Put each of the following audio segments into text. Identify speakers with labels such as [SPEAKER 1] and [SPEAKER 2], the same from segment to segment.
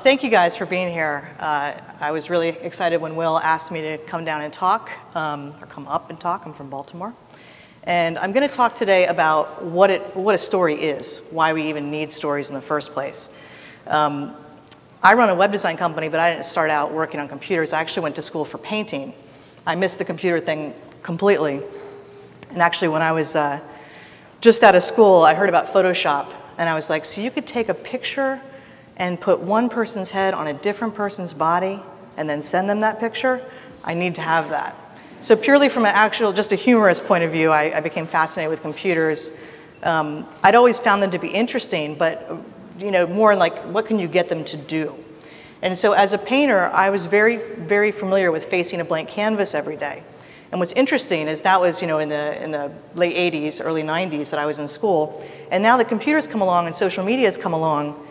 [SPEAKER 1] Thank you guys for being here. I was really excited when Will asked me to come down and talk, or come up and talk. I'm from Baltimore. And I'm going to talk today about what a story is, why we even need stories in the first place. I run a web design company, but I didn't start out working on computers. I actually went to school for painting. I missed the computer thing completely. And actually, when I was just out of school, I heard about Photoshop. And I was like, so you could take a picture and put one person's head on a different person's body and then send them that picture? I need to have that. So purely from an actual, just a humorous point of view, I became fascinated with computers. I'd always found them to be interesting, but more like, what can you get them to do? And so as a painter, I was very, very familiar with facing a blank canvas every day. And what's interesting is that was in the late 80s, early 90s that I was in school. And now the computers come along and social media has come along,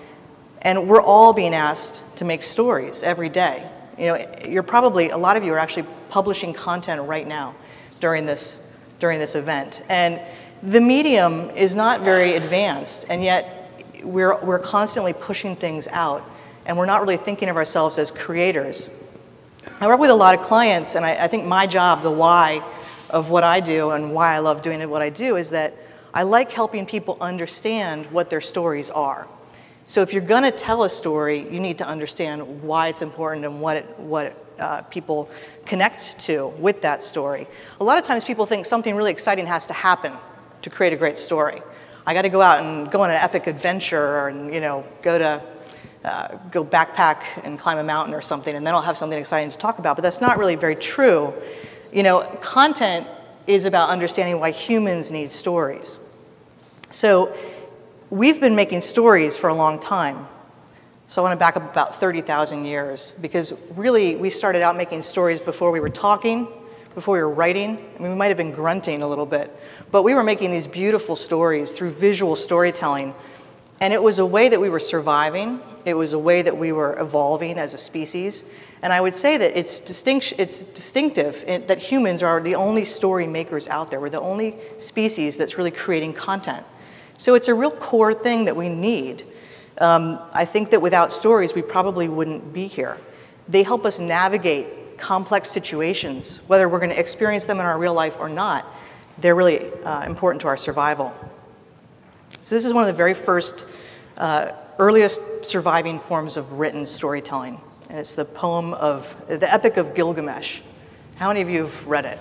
[SPEAKER 1] and we're all being asked to make stories every day. A lot of you are actually publishing content right now during this event. And the medium is not very advanced, and yet we're constantly pushing things out, and we're not really thinking of ourselves as creators. I work with a lot of clients, and I think my job, the why of what I do and why I love doing what I do, is that I like helping people understand what their stories are. So if you're going to tell a story, you need to understand why it's important and what people connect to with that story. A lot of times people think something really exciting has to happen to create a great story. I got to go out and go on an epic adventure, and go backpack and climb a mountain or something, and then I'll have something exciting to talk about. But that's not really very true. Content is about understanding why humans need stories. So we've been making stories for a long time. So I want to back up about 30,000 years, because really we started out making stories before we were talking, before we were writing. I mean, we might have been grunting a little bit, but we were making these beautiful stories through visual storytelling. And it was a way that we were surviving. It was a way that we were evolving as a species. And I would say that it's distinctive that humans are the only story makers out there. We're the only species that's really creating content. So it's a real core thing that we need. I think that without stories, we probably wouldn't be here. They help us navigate complex situations, whether we're going to experience them in our real life or not. They're really important to our survival. So this is one of the very first, earliest surviving forms of written storytelling. And it's the Epic of Gilgamesh. How many of you have read it?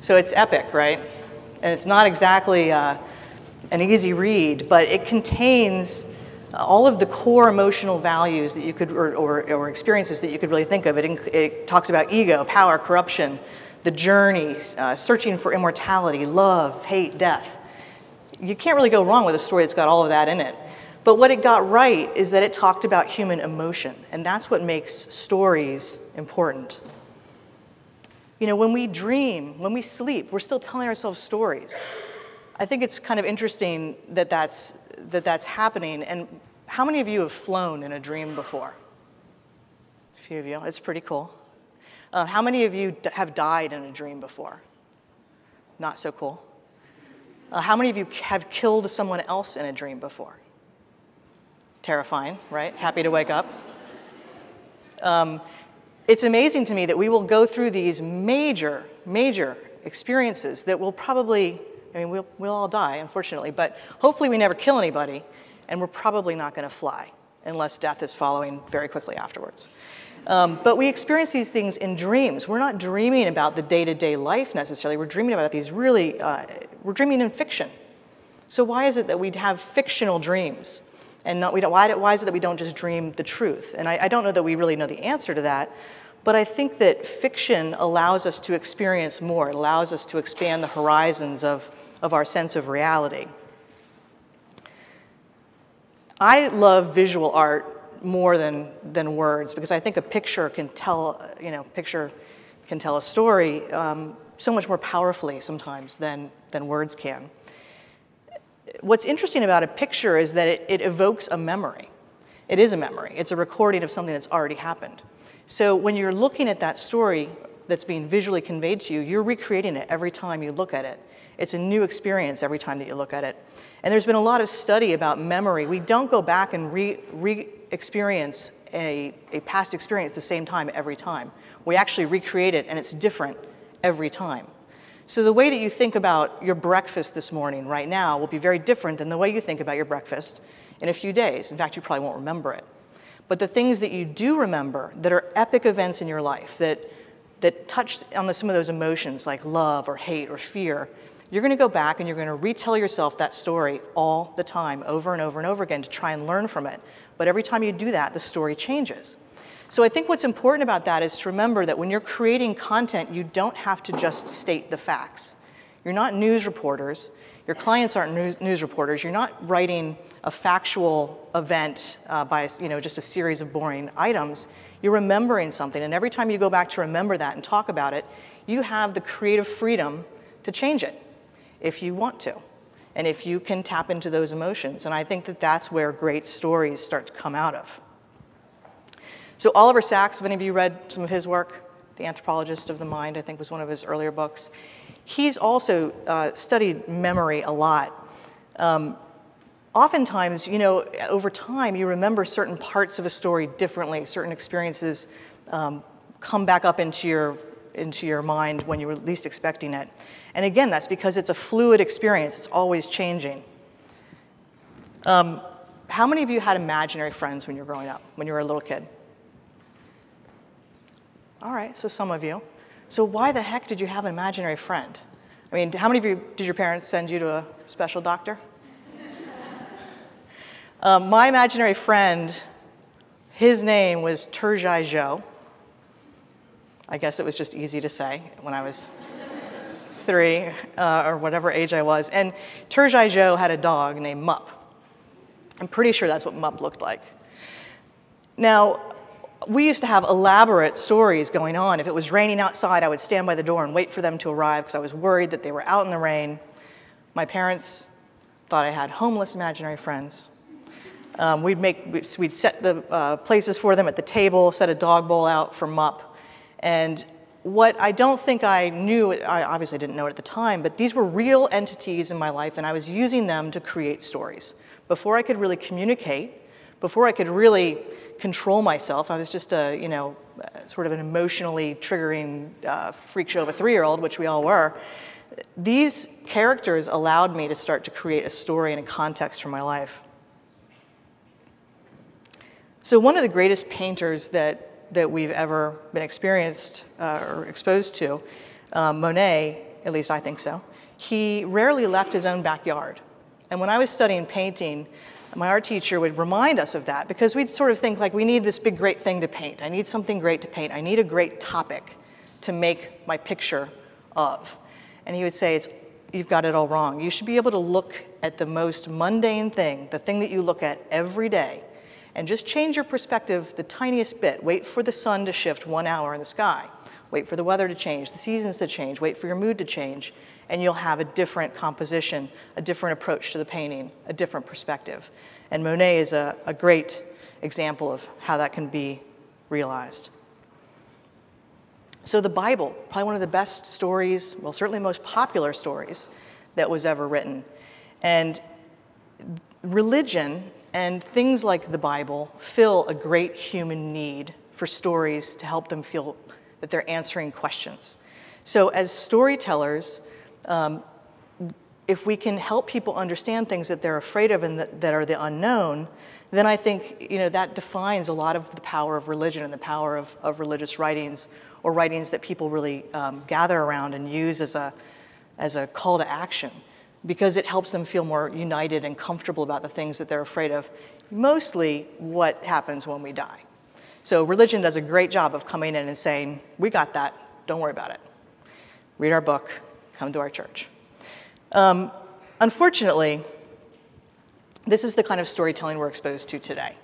[SPEAKER 1] So it's epic, right? And it's not exactly an easy read, but it contains all of the core emotional values that you could, or experiences that you could really think of. It talks about ego, power, corruption, the journey, searching for immortality, love, hate, death. You can't really go wrong with a story that's got all of that in it. But what it got right is that it talked about human emotion, and that's what makes stories important. When we dream, when we sleep, we're still telling ourselves stories. I think it's kind of interesting that that's happening. And how many of you have flown in a dream before? A few of you. It's pretty cool. How many of you have died in a dream before? Not so cool. How many of you have killed someone else in a dream before? Terrifying, right? Happy to wake up. It's amazing to me that we will go through these major, major experiences that will probably, we'll all die, unfortunately, but hopefully we never kill anybody, and we're probably not going to fly unless death is following very quickly afterwards. But we experience these things in dreams. We're not dreaming about the day-to-day life necessarily. We're dreaming about these really, we're dreaming in fiction. So why is it that we have fictional dreams? And why is it that we don't just dream the truth? And I don't know that we really know the answer to that, but I think that fiction allows us to experience more. It allows us to expand the horizons of our sense of reality. I love visual art more than words, because I think a picture can tell a story so much more powerfully sometimes than words can. What's interesting about a picture is that it evokes a memory. It is a memory. It's a recording of something that's already happened. So when you're looking at that story that's being visually conveyed to you, you're recreating it every time you look at it. It's a new experience every time that you look at it. And there's been a lot of study about memory. We don't go back and re-experience a past experience the same time every time. We actually recreate it, and it's different every time. So the way that you think about your breakfast this morning right now will be very different than the way you think about your breakfast in a few days. In fact, you probably won't remember it. But the things that you do remember that are epic events in your life that touch on some of those emotions like love or hate or fear, you're going to go back and you're going to retell yourself that story all the time, over and over and over again, to try and learn from it. But every time you do that, the story changes. So I think what's important about that is to remember that when you're creating content, you don't have to just state the facts. You're not news reporters. Your clients aren't news reporters. You're not writing a factual event by just a series of boring items. You're remembering something, and every time you go back to remember that and talk about it, you have the creative freedom to change it if you want to, and if you can tap into those emotions. And I think that that's where great stories start to come out of. So Oliver Sacks, have any of you read some of his work? The Anthropologist of the Mind, I think, was one of his earlier books. He's also studied memory a lot. Oftentimes, over time, you remember certain parts of a story differently. Certain experiences come back up into your mind when you were least expecting it. And again, that's because it's a fluid experience. It's always changing. How many of you had imaginary friends when you were growing up, when you were a little kid? All right, so some of you. So why the heck did you have an imaginary friend? I mean, how many of you, did your parents send you to a special doctor? My imaginary friend, his name was Tracey. I guess it was just easy to say when I was 3 or whatever age I was. And Tracey had a dog named Mupp. I'm pretty sure that's what Mupp looked like. Now, we used to have elaborate stories going on. If it was raining outside, I would stand by the door and wait for them to arrive because I was worried that they were out in the rain. My parents thought I had homeless imaginary friends. We'd set the places for them at the table, set a dog bowl out for Mupp. And what I don't think I knew, I obviously didn't know it at the time, but these were real entities in my life, and I was using them to create stories. Before I could really communicate, before I could really control myself, I was just sort of an emotionally triggering freak show of a 3-year-old, which we all were. These characters allowed me to start to create a story and a context for my life. So one of the greatest painters that we've ever been experienced or exposed to, Monet, at least I think so, he rarely left his own backyard. And when I was studying painting, my art teacher would remind us of that because we'd sort of think like, we need this big, great thing to paint. I need something great to paint. I need a great topic to make my picture of. And he would say, you've got it all wrong. You should be able to look at the most mundane thing, the thing that you look at every day, and just change your perspective the tiniest bit. Wait for the sun to shift 1 hour in the sky. Wait for the weather to change, the seasons to change. Wait for your mood to change. And you'll have a different composition, a different approach to the painting, a different perspective. And Monet is a great example of how that can be realized. So the Bible, probably one of the best stories, well, certainly most popular stories that was ever written. And religion and things like the Bible fill a great human need for stories to help them feel that they're answering questions. So as storytellers, if we can help people understand things that they're afraid of and that are the unknown, then I think that defines a lot of the power of religion and the power of religious writings, or writings that people really gather around and use as a call to action, because it helps them feel more united and comfortable about the things that they're afraid of, mostly what happens when we die. So religion does a great job of coming in and saying, we got that, don't worry about it. Read our book, come to our church. Unfortunately, this is the kind of storytelling we're exposed to today.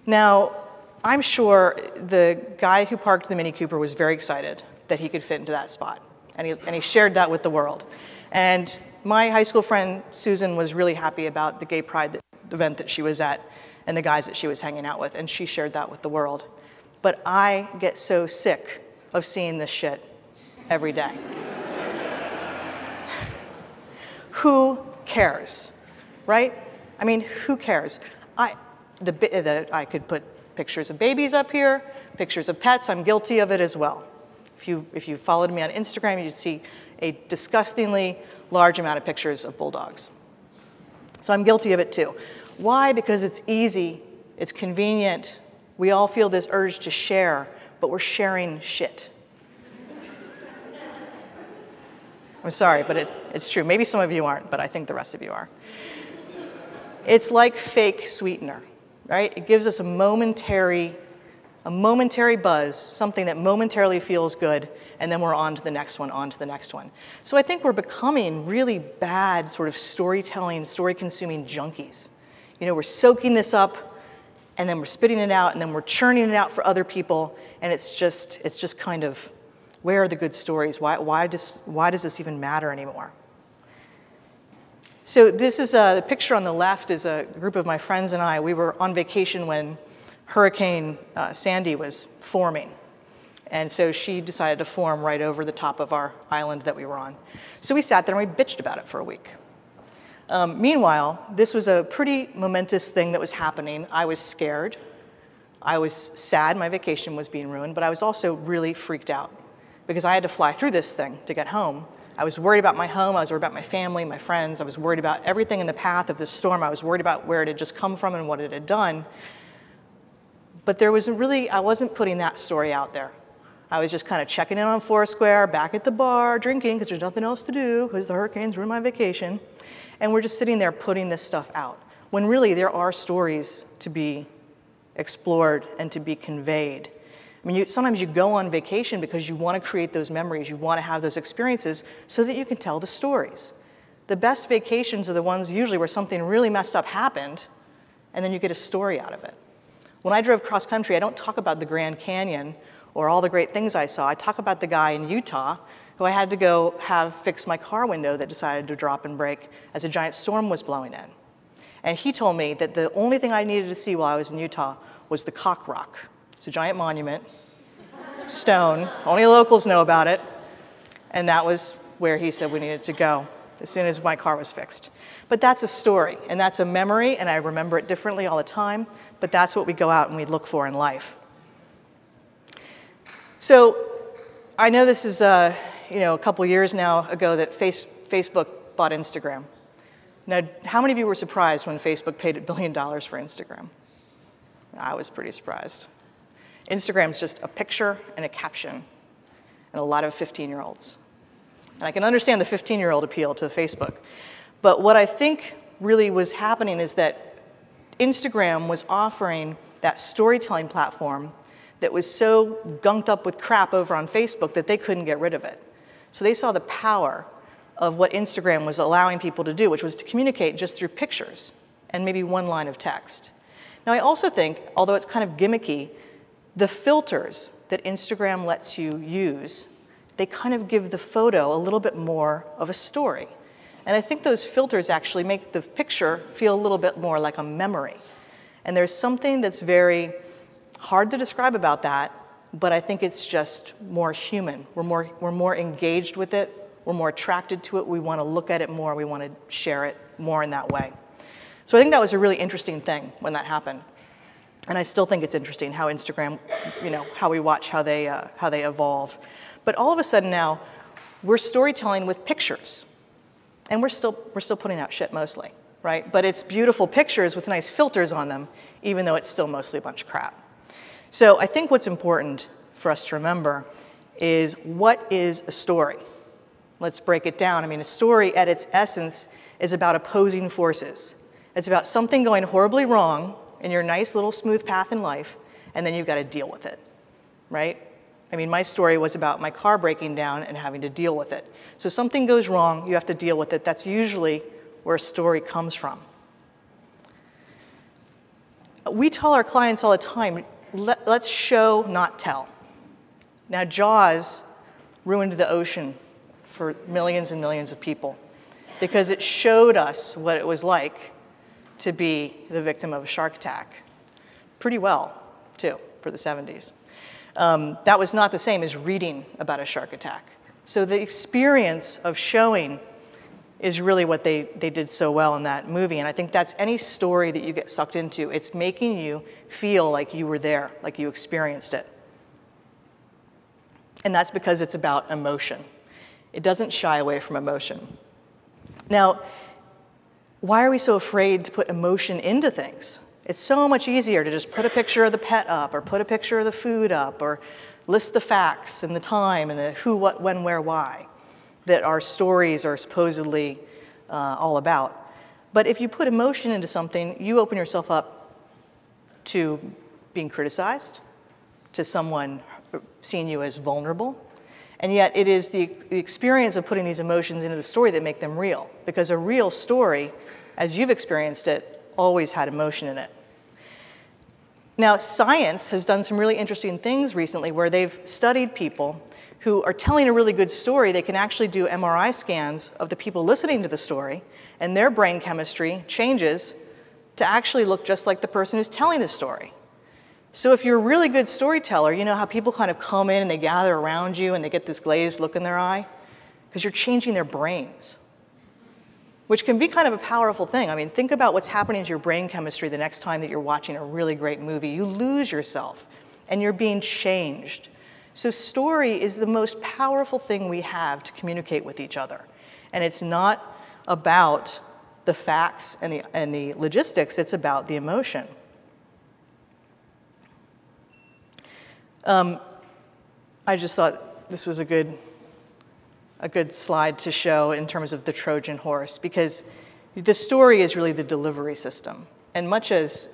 [SPEAKER 1] Now, I'm sure the guy who parked the Mini Cooper was very excited that he could fit into that spot, and he shared that with the world. And my high school friend, Susan, was really happy about the gay pride event that she was at and the guys that she was hanging out with, and she shared that with the world. But I get so sick of seeing this shit every day. who cares, right? I mean, who cares? I could put pictures of babies up here, pictures of pets. I'm guilty of it as well. If you followed me on Instagram, you'd see a disgustingly large amount of pictures of bulldogs. So I'm guilty of it too. Why? Because it's easy, it's convenient. We all feel this urge to share, but we're sharing shit. I'm sorry, but it's true. Maybe some of you aren't, but I think the rest of you are. It's like fake sweetener, right? It gives us a momentary buzz, something that momentarily feels good, and then we're on to the next one, on to the next one. So I think we're becoming really bad sort of storytelling, story-consuming junkies. You know, we're soaking this up, and then we're spitting it out, and then we're churning it out for other people, and it's just kind of, where are the good stories? Why does this even matter anymore? So this is the picture on the left is a group of my friends and I. We were on vacation when Hurricane Sandy was forming. And so she decided to form right over the top of our island that we were on. So we sat there and we bitched about it for a week. Meanwhile, this was a pretty momentous thing that was happening. I was scared. I was sad my vacation was being ruined, but I was also really freaked out because I had to fly through this thing to get home. I was worried about my home. I was worried about my family, my friends. I was worried about everything in the path of this storm. I was worried about where it had just come from and what it had done. But there wasn't really, I wasn't putting that story out there. I was just kind of checking in on Foursquare, back at the bar, drinking, because there's nothing else to do, because the hurricanes ruined my vacation. And we're just sitting there putting this stuff out, when really there are stories to be explored and to be conveyed. I mean, sometimes you go on vacation because you want to create those memories, you want to have those experiences so that you can tell the stories. The best vacations are the ones usually where something really messed up happened, and then you get a story out of it. When I drove cross country, I don't talk about the Grand Canyon or all the great things I saw. I talk about the guy in Utah who I had to go have fix my car window that decided to drop and break as a giant storm was blowing in. And he told me that the only thing I needed to see while I was in Utah was the Cock Rock. It's a giant monument, stone. Only locals know about it. And that was where he said we needed to go as soon as my car was fixed. But that's a story, and that's a memory, and I remember it differently all the time, but that's what we go out and we look for in life. So I know this is a couple years now ago that Facebook bought Instagram. Now, how many of you were surprised when Facebook paid $1 billion for Instagram? I was pretty surprised. Instagram's just a picture and a caption, and a lot of 15-year-olds. And I can understand the 15-year-old appeal to Facebook. But what I think really was happening is that Instagram was offering that storytelling platform that was so gunked up with crap over on Facebook that they couldn't get rid of it. So they saw the power of what Instagram was allowing people to do, which was to communicate just through pictures and maybe one line of text. Now, I also think, although it's kind of gimmicky, the filters that Instagram lets you use, they kind of give the photo a little bit more of a story. And I think those filters actually make the picture feel a little bit more like a memory. And there's something that's very hard to describe about that, but I think it's just more human. We're more engaged with it. We're more attracted to it. We want to look at it more. We want to share it more in that way. So I think that was a really interesting thing when that happened. And I still think it's interesting how Instagram, how we watch how they evolve. But all of a sudden now, we're storytelling with pictures. And we're still putting out shit mostly, right? But it's beautiful pictures with nice filters on them, even though it's still mostly a bunch of crap. So I think what's important for us to remember is, what is a story? Let's break it down. I mean, a story at its essence is about opposing forces. It's about something going horribly wrong in your nice little smooth path in life, and then you've got to deal with it, right? I mean, my story was about my car breaking down and having to deal with it. So something goes wrong, you have to deal with it. That's usually where a story comes from. We tell our clients all the time, let's show, not tell. Now, Jaws ruined the ocean for millions and millions of people because it showed us what it was like to be the victim of a shark attack. Pretty well, too, for the 70s. That was not the same as reading about a shark attack. So the experience of showing is really what they did so well in that movie. And I think that's any story that you get sucked into. It's making you feel like you were there, like you experienced it. And that's because it's about emotion. It doesn't shy away from emotion. Now, why are we so afraid to put emotion into things? It's so much easier to just put a picture of the pet up, or put a picture of the food up, or list the facts and the time and the who, what, when, where, why that our stories are supposedly all about. But if you put emotion into something, you open yourself up to being criticized, to someone seeing you as vulnerable. And yet it is the experience of putting these emotions into the story that make them real. Because a real story, as you've experienced it, always had emotion in it. Now, science has done some really interesting things recently where they've studied people who are telling a really good story. They can actually do MRI scans of the people listening to the story, and their brain chemistry changes to actually look just like the person who's telling the story. So if you're a really good storyteller, you know how people kind of come in and they gather around you and they get this glazed look in their eye? Because you're changing their brains, which can be kind of a powerful thing. I mean, think about what's happening to your brain chemistry the next time that you're watching a really great movie. You lose yourself, and you're being changed. So story is the most powerful thing we have to communicate with each other. And it's not about the facts and the logistics, it's about the emotion. I just thought this was a good slide to show in terms of the Trojan Horse, because the story is really the delivery system. And much as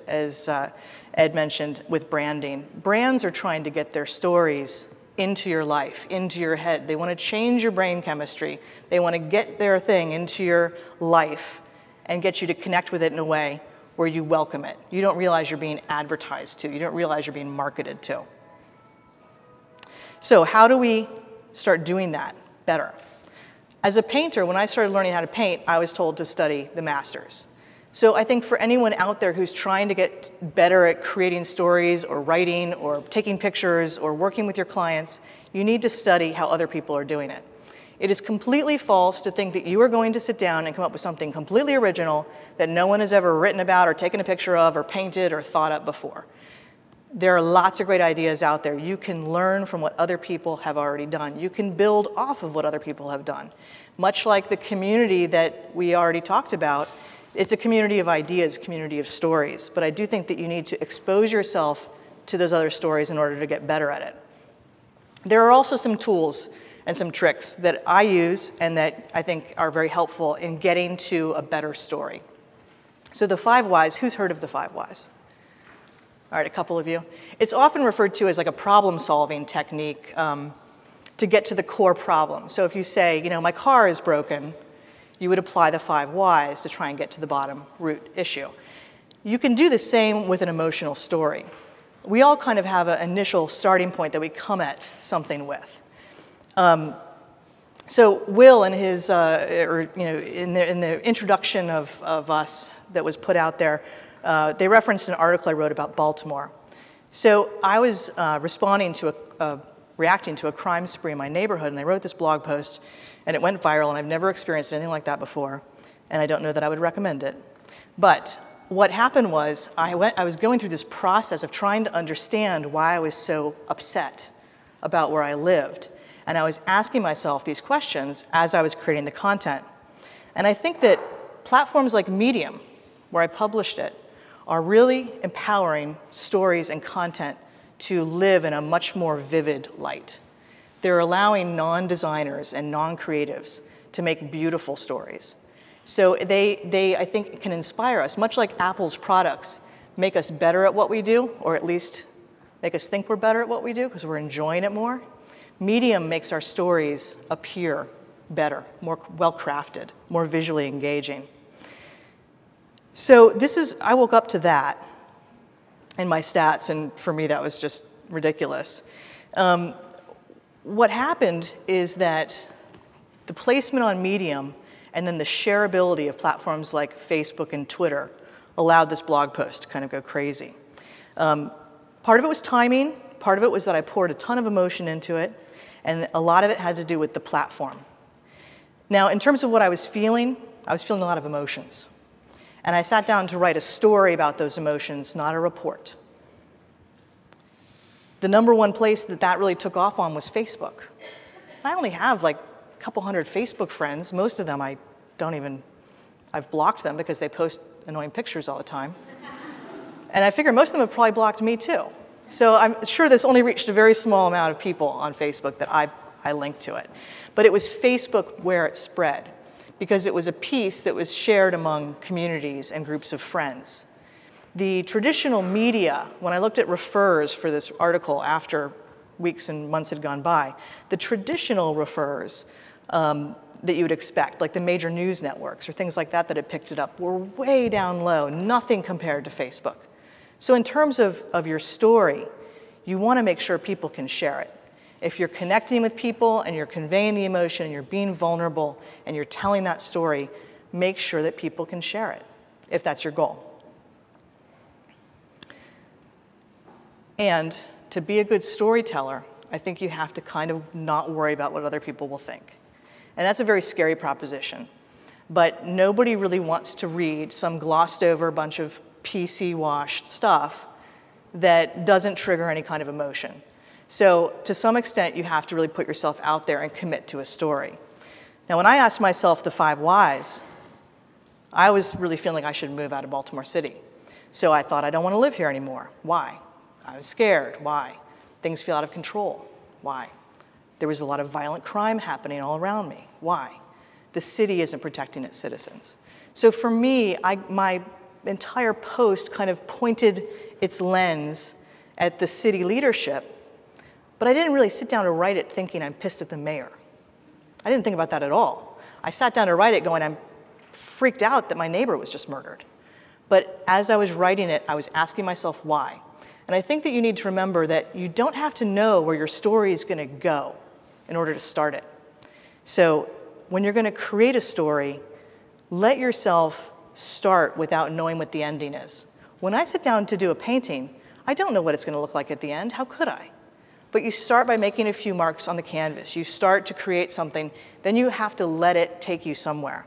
[SPEAKER 1] Ed mentioned with branding, brands are trying to get their stories into your life, into your head. They want to change your brain chemistry. They want to get their thing into your life and get you to connect with it in a way where you welcome it. You don't realize you're being advertised to. You don't realize you're being marketed to. So how do we start doing that better? As a painter, when I started learning how to paint, I was told to study the masters. So I think for anyone out there who's trying to get better at creating stories or writing or taking pictures or working with your clients, you need to study how other people are doing it. It is completely false to think that you are going to sit down and come up with something completely original that no one has ever written about or taken a picture of or painted or thought up before. There are lots of great ideas out there. You can learn from what other people have already done. You can build off of what other people have done. Much like the community that we already talked about, it's a community of ideas, a community of stories. But I do think that you need to expose yourself to those other stories in order to get better at it. There are also some tools and some tricks that I use and that I think are very helpful in getting to a better story. So the 5 whys, who's heard of the 5 whys? All right, a couple of you. It's often referred to as like a problem-solving technique to get to the core problem. So if you say, you know, my car is broken, you would apply the 5 whys to try and get to the bottom root issue. You can do the same with an emotional story. We all kind of have an initial starting point that we come at something with. So Will, in his, in the introduction of us that was put out there, they referenced an article I wrote about Baltimore. So I was reacting to a crime spree in my neighborhood, and I wrote this blog post, and it went viral, and I've never experienced anything like that before, and I don't know that I would recommend it. But what happened was I was going through this process of trying to understand why I was so upset about where I lived, and I was asking myself these questions as I was creating the content. And I think that platforms like Medium, where I published it, are really empowering stories and content to live in a much more vivid light. They're allowing non-designers and non-creatives to make beautiful stories. So they, I think, can inspire us, much like Apple's products make us better at what we do, or at least make us think we're better at what we do because we're enjoying it more. Medium makes our stories appear better, more well-crafted, more visually engaging. So I woke up to that in my stats, and for me that was just ridiculous. What happened is that the placement on Medium and then the shareability of platforms like Facebook and Twitter allowed this blog post to kind of go crazy. Part of it was timing, part of it was that I poured a ton of emotion into it, and a lot of it had to do with the platform. Now, in terms of what I was feeling a lot of emotions. And I sat down to write a story about those emotions, not a report. The number one place that really took off on was Facebook. I only have like a couple hundred Facebook friends. Most of them I've blocked them because they post annoying pictures all the time. And I figure most of them have probably blocked me too. So I'm sure this only reached a very small amount of people on Facebook that I linked to it. But it was Facebook where it spread, because it was a piece that was shared among communities and groups of friends. The traditional media, when I looked at refers for this article after weeks and months had gone by, the traditional refers that you would expect, like the major news networks or things like that that had picked it up, were way down low, nothing compared to Facebook. So in terms of your story, you want to make sure people can share it. If you're connecting with people and you're conveying the emotion and you're being vulnerable and you're telling that story, make sure that people can share it, if that's your goal. And to be a good storyteller, I think you have to kind of not worry about what other people will think. And that's a very scary proposition. But nobody really wants to read some glossed over bunch of PC-washed stuff that doesn't trigger any kind of emotion. So to some extent, you have to really put yourself out there and commit to a story. Now, when I asked myself the 5 whys, I was really feeling like I should move out of Baltimore City. So I thought, I don't want to live here anymore. Why? I was scared. Why? Things feel out of control. Why? There was a lot of violent crime happening all around me. Why? The city isn't protecting its citizens. So for me, my entire post kind of pointed its lens at the city leadership, but I didn't really sit down to write it thinking I'm pissed at the mayor. I didn't think about that at all. I sat down to write it going, I'm freaked out that my neighbor was just murdered. But as I was writing it, I was asking myself why. And I think that you need to remember that you don't have to know where your story is going to go in order to start it. So when you're going to create a story, let yourself start without knowing what the ending is. When I sit down to do a painting, I don't know what it's going to look like at the end. How could I? But you start by making a few marks on the canvas. You start to create something, then you have to let it take you somewhere.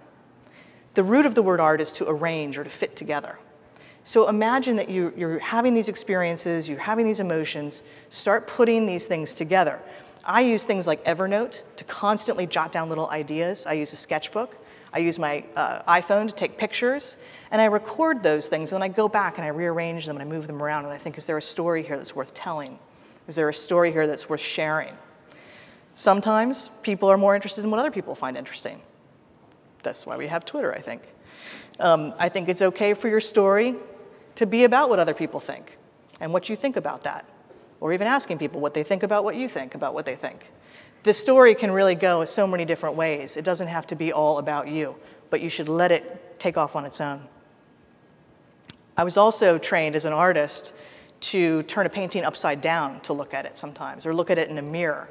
[SPEAKER 1] The root of the word art is to arrange or to fit together. So imagine that you're having these experiences, you're having these emotions, start putting these things together. I use things like Evernote to constantly jot down little ideas. I use a sketchbook. I use my iPhone to take pictures, and I record those things, and then I go back and I rearrange them and I move them around, and I think, is there a story here that's worth telling? Is there a story here that's worth sharing? Sometimes people are more interested in what other people find interesting. That's why we have Twitter, I think. I think it's okay for your story to be about what other people think and what you think about that, or even asking people what they think about what you think about what they think. The story can really go so many different ways. It doesn't have to be all about you, but you should let it take off on its own. I was also trained as an artist to turn a painting upside down to look at it sometimes, or look at it in a mirror.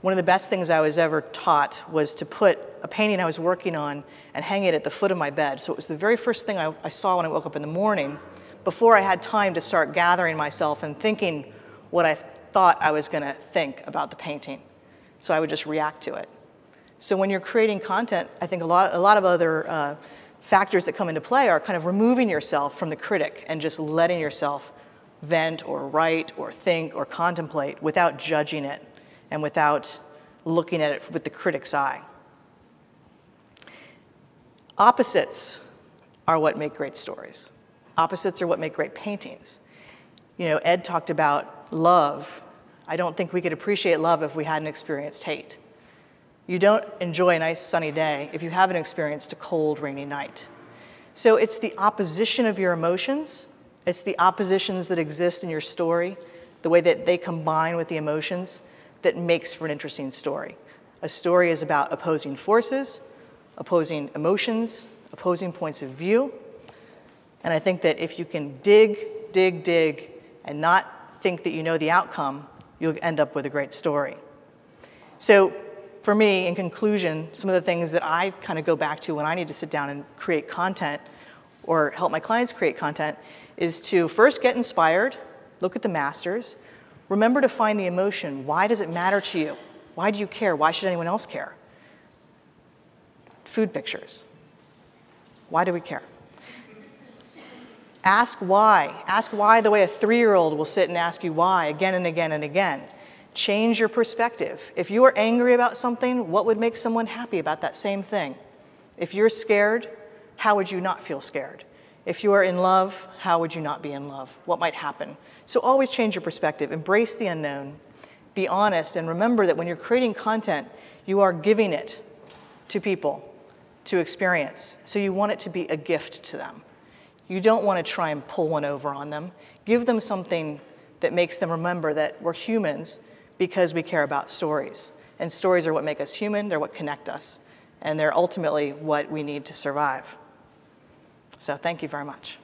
[SPEAKER 1] One of the best things I was ever taught was to put a painting I was working on and hang it at the foot of my bed. So it was the very first thing I saw when I woke up in the morning, before I had time to start gathering myself and thinking what I thought I was going to think about the painting. So I would just react to it. So when you're creating content, I think a lot of other factors that come into play are kind of removing yourself from the critic and just letting yourself vent or write or think or contemplate without judging it and without looking at it with the critic's eye. Opposites are what make great stories. Opposites are what make great paintings. You know, Ed talked about love. I don't think we could appreciate love if we hadn't experienced hate. You don't enjoy a nice sunny day if you haven't experienced a cold, rainy night. So it's the opposition of your emotions. It's the oppositions that exist in your story, the way that they combine with the emotions, that makes for an interesting story. A story is about opposing forces, opposing emotions, opposing points of view. And I think that if you can dig, and not think that you know the outcome, you'll end up with a great story. So for me, in conclusion, some of the things that I kind of go back to when I need to sit down and create content or help my clients create content is to first get inspired, look at the masters, remember to find the emotion. Why does it matter to you? Why do you care? Why should anyone else care? food pictures. Why do we care? Ask why. Ask why the way a 3-year-old will sit and ask you why again and again and again. Change your perspective. If you are angry about something, what would make someone happy about that same thing? If you're scared, how would you not feel scared? If you are in love, how would you not be in love? What might happen? So always change your perspective. Embrace the unknown. Be honest, and remember that when you're creating content, you are giving it to people to experience. So you want it to be a gift to them. You don't want to try and pull one over on them. Give them something that makes them remember that we're humans because we care about stories. And stories are what make us human, they're what connect us, and they're ultimately what we need to survive. So thank you very much.